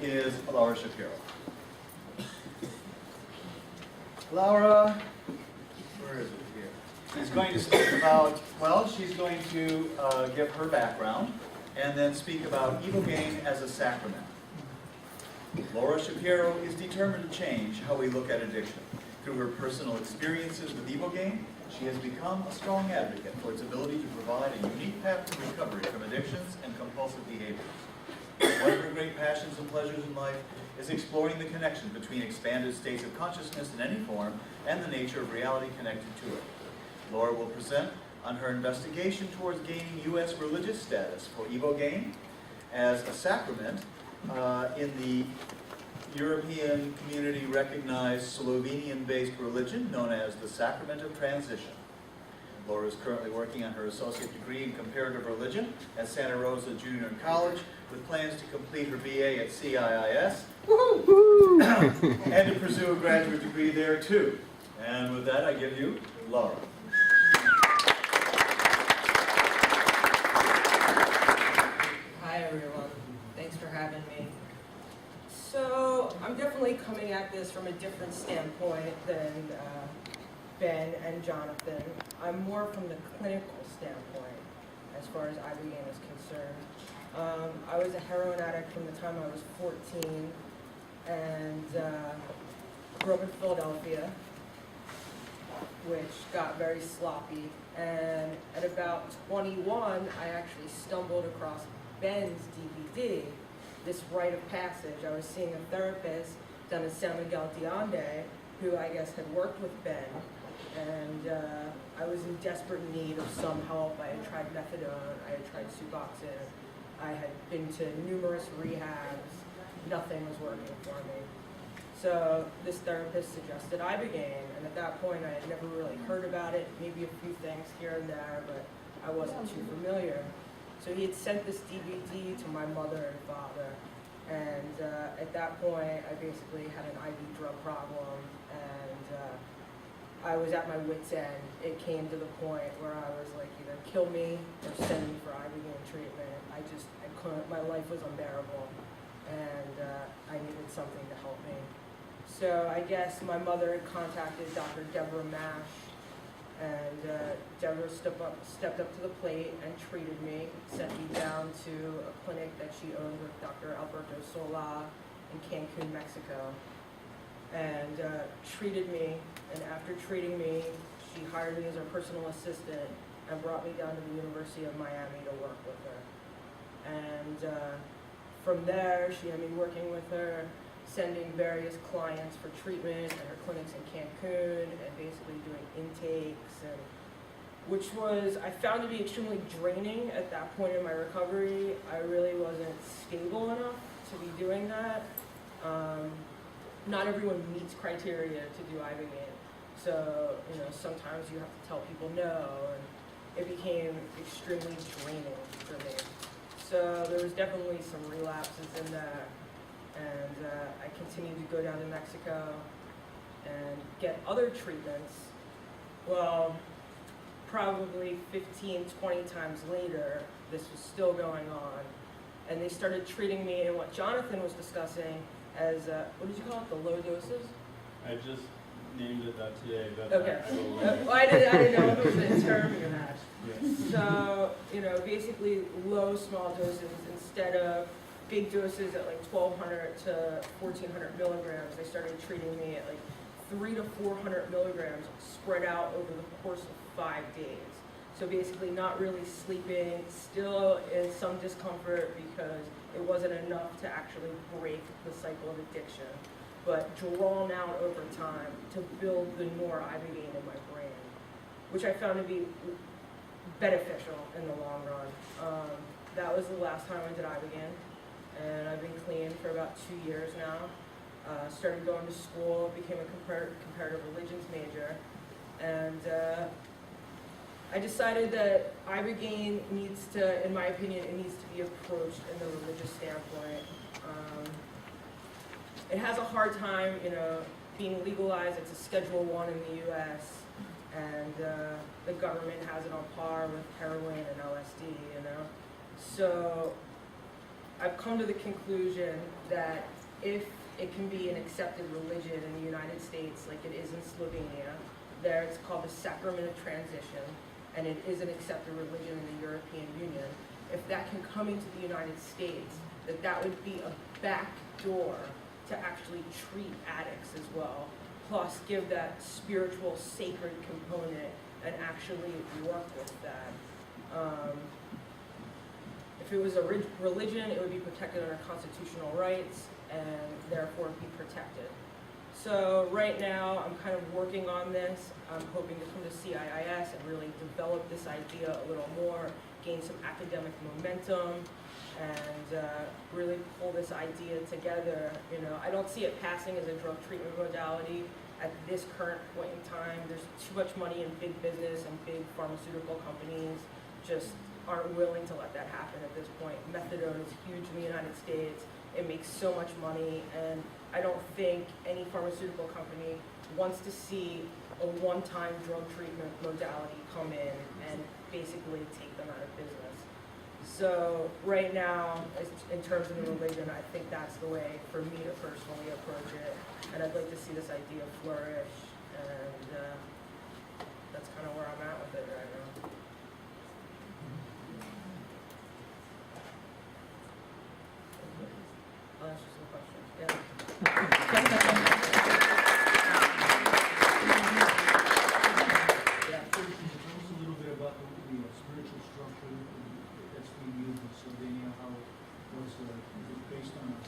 is Laura Shapiro. Laura, where is it here? She's going to speak about, well, she's going to give her background and then speak about Ibogaine as a sacrament. Laura Shapiro is determined to change how we look at addiction. Through her personal experiences with Ibogaine, she has become a strong advocate for its ability to provide a unique path to recovery from addictions and compulsive behaviors. One of her great passions and pleasures in life is exploring the connection between expanded states of consciousness in any form and the nature of reality connected to it. Laura will present on her investigation towards gaining U.S. religious status for Ibogaine as a sacrament in the European community recognized Slovenian-based religion known as the Sacrament of Transition. Laura is currently working on her associate degree in comparative religion at Santa Rosa Junior College with plans to complete her BA at CIIS and to pursue a graduate degree there too. And with that, I give you Laura. Hi everyone, thanks for having me. So I'm definitely coming at this from a different standpoint than Ben and Jonathan. I'm more from the clinical standpoint as far as Ibogaine is concerned. I was a heroin addict from the time I was 14 and grew up in Philadelphia, which got very sloppy. And at about 21, I actually stumbled across Ben's DVD, this rite of passage. I was seeing a therapist down in San Miguel de Allende who I guess had worked with Ben, and I was in desperate need of some help. I had tried methadone, I had tried Suboxone, I had been to numerous rehabs, nothing was working for me. So this therapist suggested Ibogaine, and at that point I had never really heard about it, maybe a few things here and there, but I wasn't too familiar. So he had sent this DVD to my mother and father, and at that point I basically had an IV drug problem, and I was at my wit's end. It came to the point where I was like, either kill me or send me for Ibogaine treatment. I couldn't, my life was unbearable, and I needed something to help me. So I guess my mother had contacted Dr. Deborah Mash, and Deborah stepped up to the plate and treated me, sent me down to a clinic that she owned with Dr. Alberto Sola in Cancun, Mexico, and treated me. And after treating me, she hired me as her personal assistant and brought me down to the University of Miami to work with her. And from there, she had me working with her, sending various clients for treatment at her clinics in Cancun, and basically doing intakes, and which was, I found to be extremely draining at that point in my recovery. I really wasn't stable enough to be doing that. Not everyone meets criteria to do Ibogaine, so sometimes you have to tell people no, and it became extremely draining for me. So there was definitely some relapses in that. And I continued to go down to Mexico and get other treatments. Well, probably 15, 20 times later, this was still going on. And they started treating me in what Jonathan was discussing as, what did you call it, the low doses? I just named it that today. Okay. I didn't know if it was a term you had. Yes. So, basically low, small doses instead of big doses at like 1,200 to 1,400 milligrams. They started treating me at like 300 to 400 milligrams spread out over the course of 5 days. So basically not really sleeping, still in some discomfort because it wasn't enough to actually break the cycle of addiction, but drawn out over time to build the more Ibogaine in my brain, which I found to be beneficial in the long run. That was the last time I did Ibogaine. And I've been clean for about 2 years now. Started going to school, became a comparative religions major, and I decided that Ibogaine needs to, in my opinion, it needs to be approached in the religious standpoint. It has a hard time, being legalized. It's a Schedule I in the U.S., and the government has it on par with heroin and LSD, So I've come to the conclusion that if it can be an accepted religion in the United States like it is in Slovenia. There it's called the Sacrament of Transition, and it is an accepted religion in the European Union. If that can come into the United States, that would be a back door to actually treat addicts as well, plus give that spiritual, sacred component and actually work with that. If it was a religion, it would be protected under constitutional rights and therefore be protected. So right now, I'm kind of working on this. I'm hoping to come to CIIS and really develop this idea a little more, gain some academic momentum, and really pull this idea together. You know, I don't see it passing as a drug treatment modality at this current point in time. There's too much money in big business, and big pharmaceutical companies just aren't willing to let that happen at this point. Methadone is huge in the United States. It makes so much money, and I don't think any pharmaceutical company wants to see a one-time drug treatment modality come in and basically take them out of business. So right now, in terms of the religion, I think that's the way for me to personally approach it, and I'd like to see this idea flourish, and that's kind of where I'm at with it right now. I'll answer some questions. Yeah. Yeah. Can you tell us a little bit about the spiritual structure that's being used in Slovenia? How was it based on an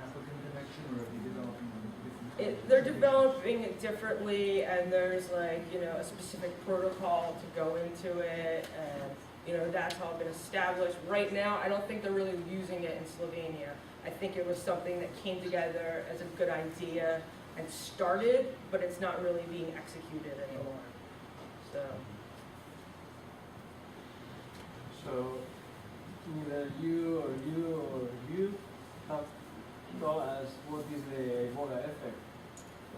African connection, or are they developing different? They're developing it differently, and there's like, you know, a specific protocol to go into it, and you know, that's all been established. Right now, I don't think they're really using it in Slovenia. I think it was something that came together as a good idea and started, but it's not really being executed anymore. So neither you have told us what is the Iboga effect.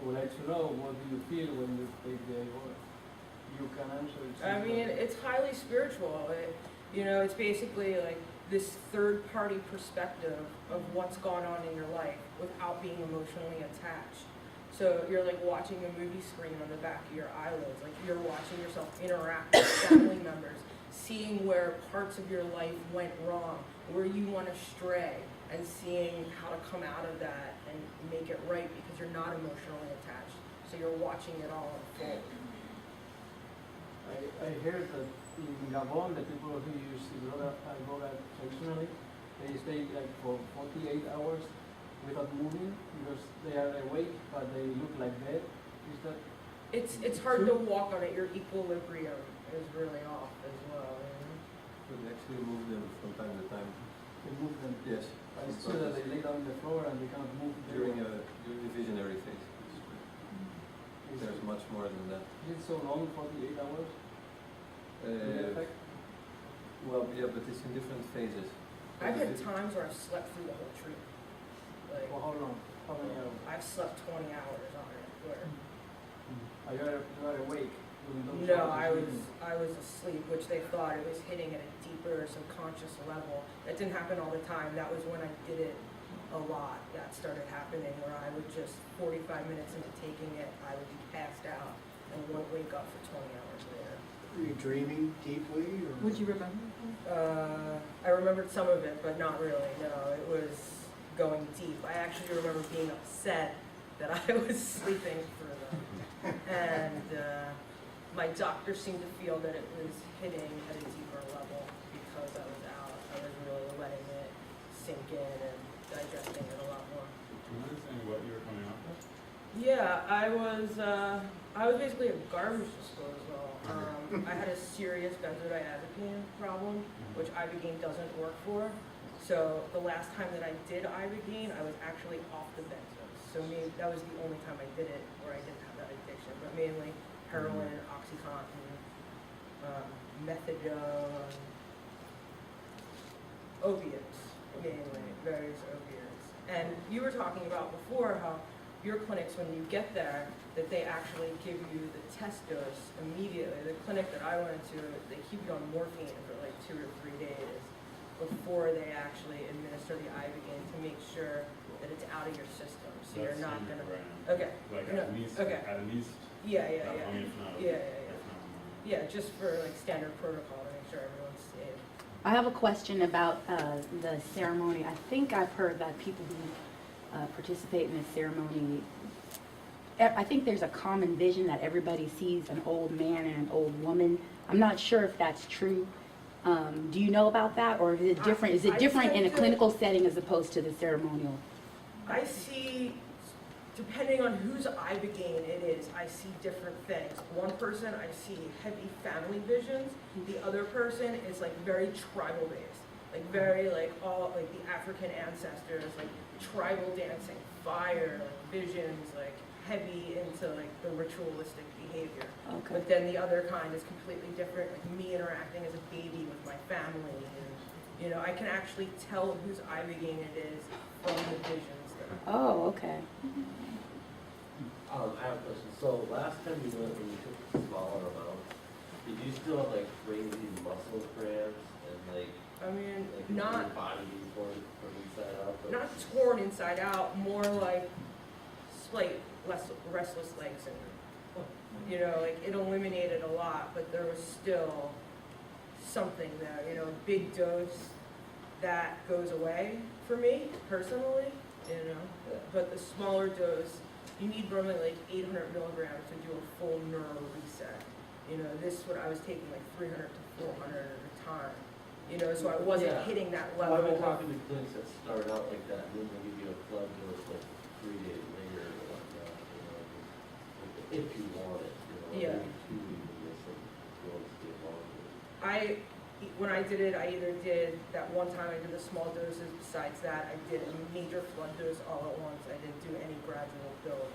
I would like to know, what do you feel when you take the Iboga? You can answer it. I mean, it's highly spiritual. You know, it's basically like this third-party perspective of what's gone on in your life without being emotionally attached. So you're like watching a movie screen on the back of your eyelids, like you're watching yourself interact with family members, seeing where parts of your life went wrong, where you want to stray, and seeing how to come out of that and make it right because you're not emotionally attached. So you're watching it all unfold. I heard that in Gabon, the people who use Iboga traditionally, they stay like for 48 hours without moving because they are awake but they look like dead. Is that? It's hard to walk on it. Your equilibrium is really off as well. So they actually move them from time to time. They move them. Yes. I saw that they lay down on the floor and they cannot move. During the visionary phase. There's much more than that. Is it so long, 48 hours? The effect? Well, yeah, but it's in different phases. I've had times where I've slept through the whole trip. Like, For how long? How many hours? I've slept 20 hours on it. Where, You are awake? During those no, hours? I was asleep, which they thought it was hitting at a deeper subconscious level. That didn't happen all the time. That was when I did it a lot. That started happening where I would just 45 minutes into taking it, I would be passed out and wouldn't wake up for 20 hours later. Were you dreaming deeply? Or? Would you remember? I remembered some of it, but not really. No, it was going deep. I actually remember being upset that I was sleeping through them. And my doctor seemed to feel that it was hitting at a deeper level because I was out. I was really letting it sink in and digesting it a lot more. Do you understand what you were coming up with? Yeah, I was basically a garbage disposal. I had a serious benzodiazepine problem, which Ibogaine doesn't work for. So the last time that I did Ibogaine, I was actually off the benzos. So maybe that was the only time I did it where I didn't have that addiction. But mainly heroin, OxyContin, methadone, opiates, mainly various opiates. And you were talking about before how your clinics, when you get there, that they actually give you the test dose immediately. The clinic that I went to, they keep you on morphine for like 2 or 3 days before they actually administer the Ibogaine to make sure that it's out of your system, so you're not gonna. Okay. Like No, at least, okay. at least Yeah, that yeah, long, yeah. if not, Yeah, yeah, if not more. yeah. Yeah, just for like standard protocol to make sure everyone's safe. I have a question about the ceremony. I think I've heard that people who participate in the ceremony, I think there's a common vision that everybody sees an old man and an old woman. I'm not sure if that's true. Do you know about that, or is it different? Is it I different in a tend to- clinical setting as opposed to the ceremonial? I see, depending on whose Ibogaine it is, I see different things. One person, I see heavy family visions. The other person is like very tribal based, like very like all like the African ancestors, like tribal dancing, fire, like visions, like heavy into like the ritualistic behavior. Okay. But then the other kind is completely different, like me interacting as a baby with my family. And, you know, I can actually tell whose Ibogaine it is from the visions that Oh, okay. I have a question. So last time you went, when you took the smaller amount, did you still have like crazy muscle cramps and like I mean, your not body being torn from inside out? But not torn inside out, more like slight restless leg syndrome. You know, like it eliminated a lot, but there was still something there. You know, big dose that goes away for me personally. You know, but the smaller dose, you need normally like 800 milligrams to do a full neural reset. You know, this what I was taking like 300 to 400 at a time. You know, so I wasn't Yeah. hitting that Well, level. I've been talking to clinics that start out like that, and then they give you a blood dose like 3 days later or whatnot, you know, just, if you want it, you know, Yeah. maybe 2 even, or something, if you want to stay longer. When I did it, I either did that one time I did the small doses. Besides that, I did a major flood dose all at once. I didn't do any gradual build.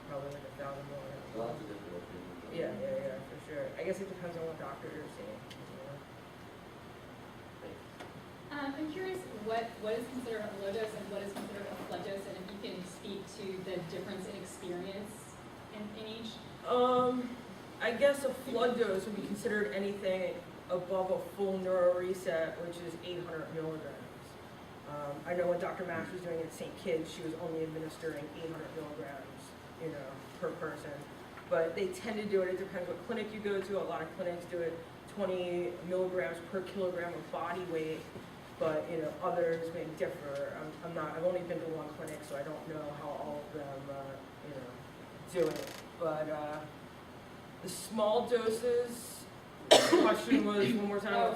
Probably like 1,000 milligrams. Lots of different opinions. Yeah, for sure. I guess it depends on what doctor you're seeing. You know? I'm curious what is considered a low dose and what is considered a flood dose, and if you can speak to the difference in experience in each. I guess a flood dose would be considered anything above a full neural reset, which is 800 milligrams. I know when Dr. Max was doing it at St. Kitts, she was only administering 800 milligrams, you know, per person. But they tend to do it depends what clinic you go to. A lot of clinics do it 20 milligrams per kilogram of body weight, but you know, others may differ. I've only been to one clinic, so I don't know how all of them, you know, do it. But the small doses, the question was one more time.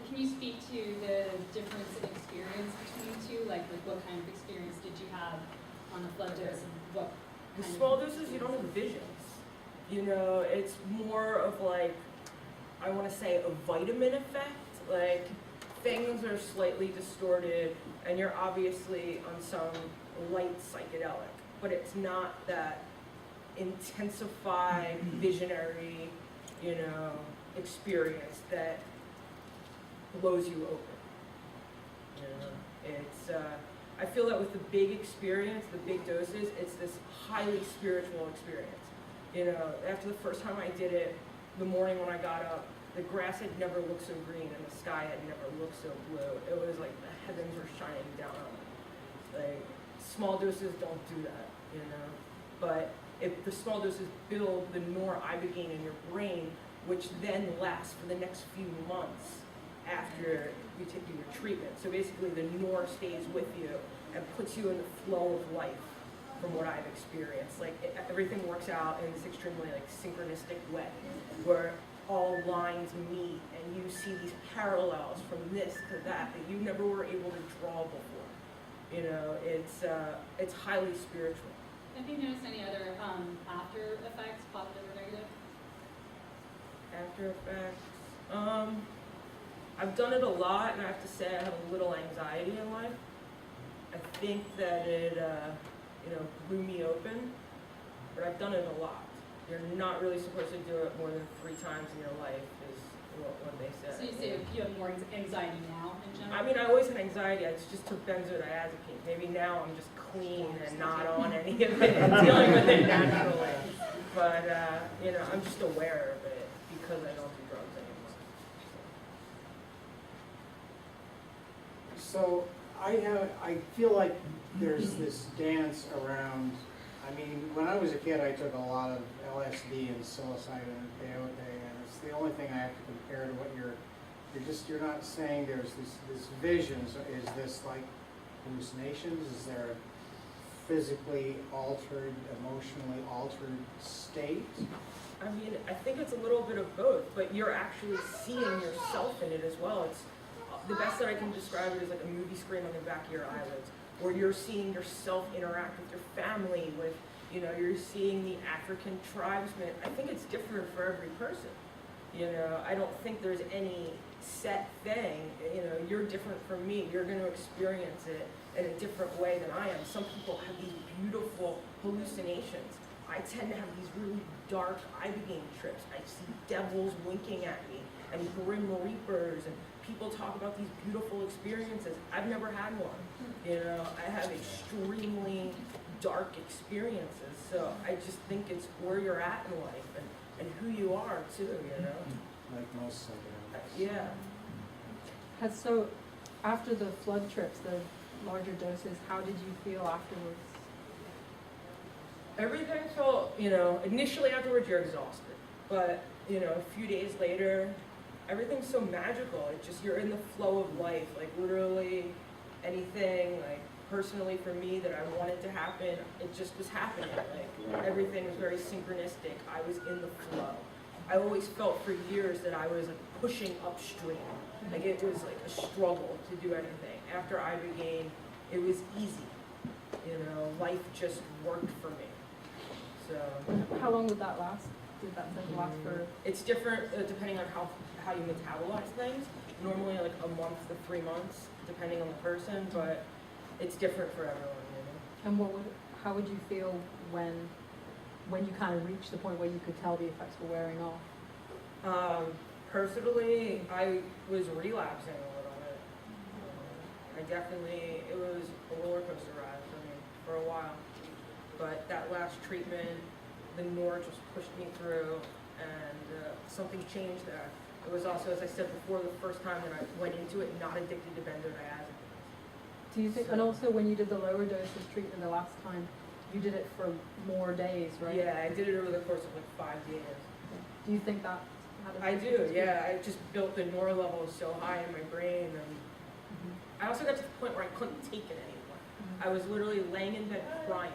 Can you speak to the difference in experience between the two? Like what kind of experience did you have on the flood dose and what The kind small of doses, you don't have visions. You know, it's more of like, I want to say a vitamin effect. Like things are slightly distorted and you're obviously on some light psychedelic, but it's not that intensified visionary, you know, experience that blows you open. You know, it's, I feel that with the big experience, the big doses, it's this highly spiritual experience. You know, after the first time I did it, the morning when I got up, the grass had never looked so green and the sky had never looked so blue. It was like the heavens were shining down on me. Like, small doses don't do that, you know? But if the small doses build the Ibogaine in your brain, which then lasts for the next few months after you take your treatment. So basically the stays with you and puts you in the flow of life from what I've experienced. Like everything works out in this extremely like synchronistic way where all lines meet and you see these parallels from this to that you never were able to draw before. You know, it's highly spiritual. Have you noticed any other after effects, positive or negative? After effects. I've done it a lot, and I have to say I have a little anxiety in life. I think that it, you know, blew me open, but I've done it a lot. You're not really supposed to do it more than 3 times in your life, is what they say. So you say you have more anxiety now in general? I mean, I always had anxiety. I just took benzodiazepine. Maybe now I'm just clean and not on any of it and dealing with it naturally. But, you know, I'm just aware of it because I don't do drugs anymore. So I feel like there's this dance around, I mean, when I was a kid, I took a lot of LSD and psilocybin and peyote, and it's the only thing I have to compare to what you're not saying there's this vision. So is this like hallucinations? Is there a physically altered, emotionally altered state? I mean, I think it's a little bit of both, but you're actually seeing yourself in it as well. It's the best that I can describe it is like a movie screen on the back of your eyelids, where you're seeing yourself interact with your family, with, you know, you're seeing the African tribesmen. I think it's different for every person. You know, I don't think there's any set thing. You know, you're different from me. You're going to experience it in a different way than I am. Some people have these beautiful hallucinations. I tend to have these really dark Ibogaine trips. I see devils winking at me and grim reapers, and people talk about these beautiful experiences. I've never had one. You know, I have extremely dark experiences. So I just think it's where you're at in life and who you are too, you know? Like most psychedelics. Yeah. So after the flood trips, the larger doses, how did you feel afterwards? Everything felt, you know, initially afterwards you're exhausted, but, you know, a few days later, everything's so magical. It's just, you're in the flow of life, like literally anything, like personally for me that I wanted to happen, it just was happening. Like everything was very synchronistic. I was in the flow. I always felt for years that I was like pushing upstream. Like it was like a struggle to do anything. After Ibogaine, it was easy. You know, life just worked for me. So How long did that last? Did that last for? it's different depending on how you metabolize things. Normally like a month to 3 months, depending on the person, but it's different for everyone. You And how would you feel when you kind of reached the point where you could tell the effects were wearing off? know? Personally, I was relapsing a little bit. It was a roller coaster ride for me for a while. But that last treatment, the Nor just pushed me through, and something changed there. It was also, as I said before, the first time that I went into it not addicted to benzodiazepines. Do you think? And also, when you did the lower doses treatment the last time, you did it for more days, right? Yeah, I did it over the course of like 5 years. Do you think that had a I do, difference? yeah. I just built the Nor levels so high in my brain, and I also got to the point where I couldn't take it anymore. I was literally laying in bed crying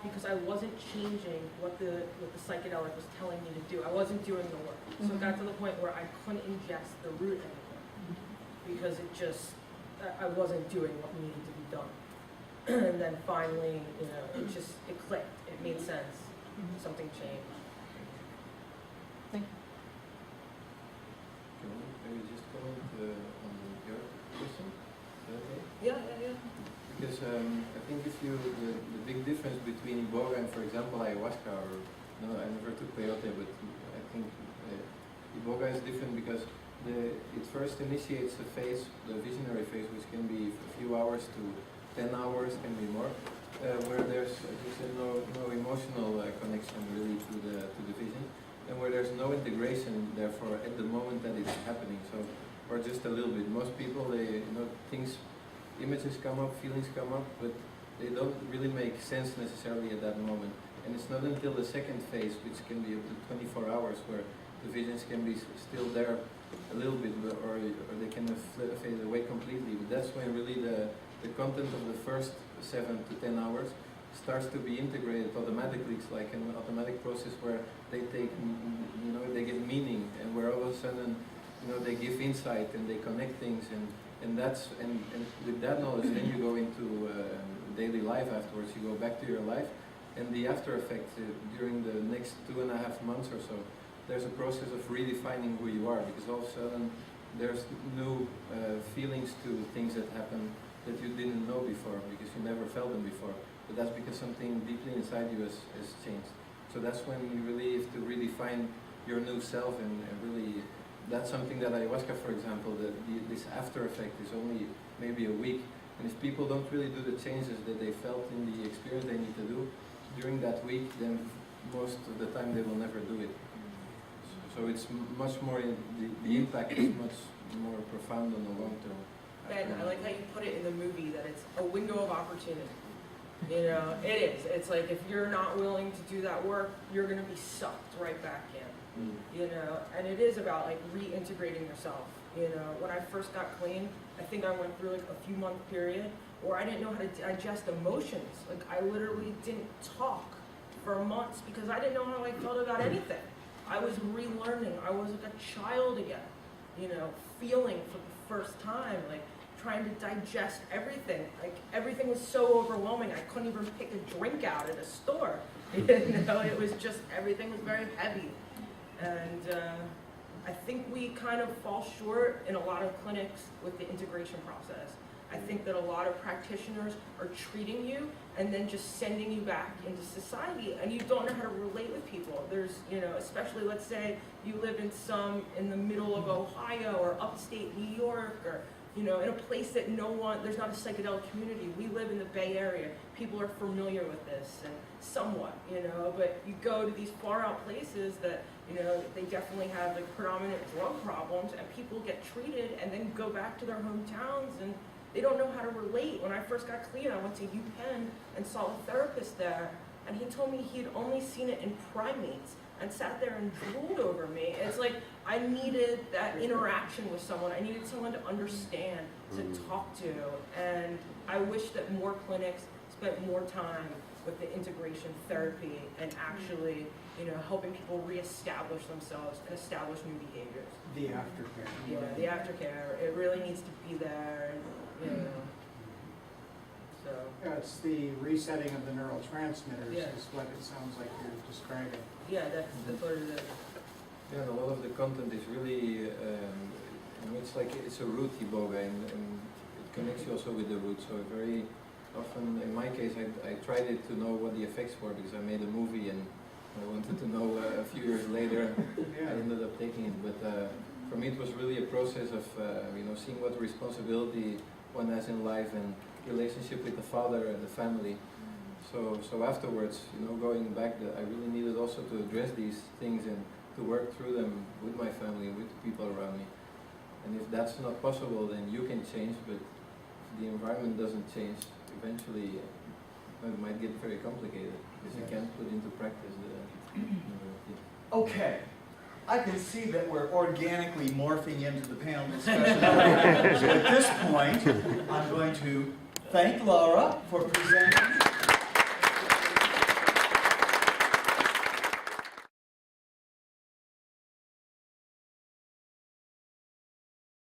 because I wasn't changing what the psychedelic was telling me to do. I wasn't doing the work. So it got to the point where I couldn't ingest the root anymore because I wasn't doing what needed to be done. And then finally, you know, it clicked. It made sense. Something changed. Thank you. Can we maybe just comment on your question? Is that okay? Yeah. Because I think the big difference between Iboga and, for example, ayahuasca, or no, I never took peyote, but I think Iboga is different because it first initiates a phase, the visionary phase, which can be a few hours to 10 hours, can be more, where there's no emotional connection really to the vision, and where there's no integration, therefore, at the moment that it's happening. So, or just a little bit. Most people, images come up, feelings come up, but they don't really make sense necessarily at that moment. And it's not until the second phase, which can be up to 24 hours, where the visions can be still there a little bit, or they can fade away completely. But that's when really the content of the first 7 to 10 hours starts to be integrated automatically. It's like an automatic process where they take, they get meaning, and where all of a sudden, they give insight and they connect things, and with that knowledge, then you go into daily life afterwards. You go back to your life, and the after effect during the next 2.5 months or so, there's a process of redefining who you are, because all of a sudden there's new feelings to things that happen that you didn't know before, because you never felt them before. But that's because something deeply inside you has changed. So that's when you really have to redefine your new self, and really. That's something that ayahuasca, for example, this after effect is only maybe a week. And if people don't really do the changes that they felt in the experience they need to do during that week, then most of the time they will never do it. So it's much more, the impact is much more profound on the long term. Ben, I like how you put it in the movie, that it's a window of opportunity. You know, it is. It's like if you're not willing to do that work, you're going to be sucked right back in. You know, and it is about like reintegrating yourself. You know, when I first got clean, I think I went through like a few month period where I didn't know how to digest emotions. Like I literally didn't talk for months because I didn't know how I felt about anything. I was relearning. I was like a child again, you know, feeling for the first time, like trying to digest everything. Like everything was so overwhelming. I couldn't even pick a drink out at a store. You know, it was just, everything was very heavy. And I think we kind of fall short in a lot of clinics with the integration process. I think that a lot of practitioners are treating you and then just sending you back into society, and you don't know how to relate with people. There's, you know, especially let's say you live in the middle of Ohio or upstate New York, or, you know, in a place that there's not a psychedelic community. We live in the Bay Area. People are familiar with this, and somewhat, you know, but you go to these far out places that, you know, they definitely have like predominant drug problems, and people get treated and then go back to their hometowns, and they don't know how to relate. When I first got clean, I went to UPenn and saw a therapist there, and he told me he'd only seen it in primates and sat there and drooled over me. It's like I needed that interaction with someone. I needed someone to understand, to talk to, and I wish that more clinics spent more time with the integration therapy and actually, you know, helping people reestablish themselves and establish new behaviors. The aftercare. Yeah, the aftercare, it really needs to be there, and, you know, so. Yeah, it's the resetting of the neurotransmitters Yeah. is what it sounds like you're describing. Yeah, that's what it is. Yeah, and a lot of the content is really, it's like, it's a root Iboga, and it connects you also with the root, so very often, in my case, I tried it to know what the effects were because I made a movie and I wanted to know a few years later. I ended up taking it, but for me it was really a process of you know, seeing what responsibility one has in life and relationship with the father and the family. So afterwards, you know, going back, I really needed also to address these things and to work through them with my family, with the people around me. And if that's not possible, then you can change, but if the environment doesn't change, eventually it might get very complicated because you can't put into practice the Okay, I can see that we're organically morphing into the panel discussion. So at this point, I'm going to thank Laura for presenting.